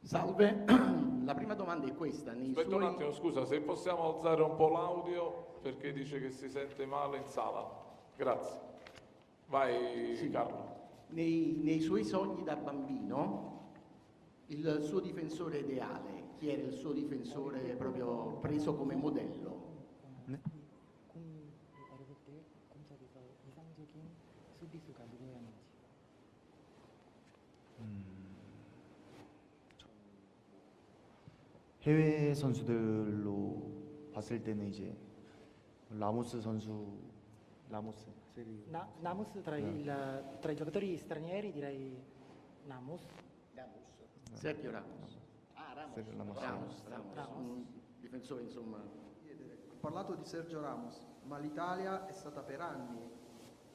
Salve, la prima domanda è questa. Aspetta un attimo, scusa, se possiamo alzare un po' l'audio perché dice che si sente male in sala. Grazie. Vai, sì. Carlo. Nei suoi sogni da bambino, il suo difensore ideale, chi era il suo difensore proprio preso come modello? 해외 선수들로 봤을 때는 이제 라모스 선수, 라모스. Namus tra i giocatori stranieri direi Namus. Sergio Ramos. Sergio Ramos. Ramos. Un difensore insomma. Ho parlato di Sergio Ramos, ma l'Italia è stata per anni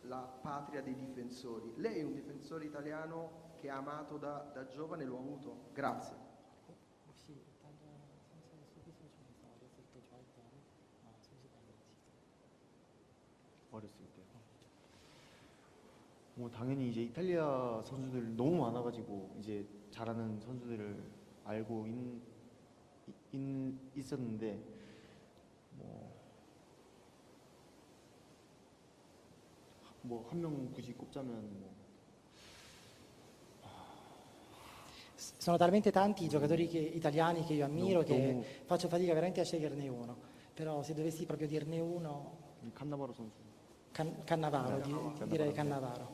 la patria dei difensori. Lei è un difensore italiano che ha amato da giovane, lo ha avuto. Grazie. 혹시 이탈리아 선수 수비수 중에서 어렸을 때 좋아했던 선수가 있는지? 어렸을 때요. 뭐 당연히 이제 이탈리아 선수들 너무 많아가지고 이제 잘하는 선수들을 알고 있었는데 뭐 한 명 굳이 꼽자면 Sono talmente tanti i giocatori italiani che io ammiro che faccio fatica veramente a sceglierne uno. Però se dovessi proprio dirne uno, Cannavaro 선수. Cannavaro, direi Cannavaro.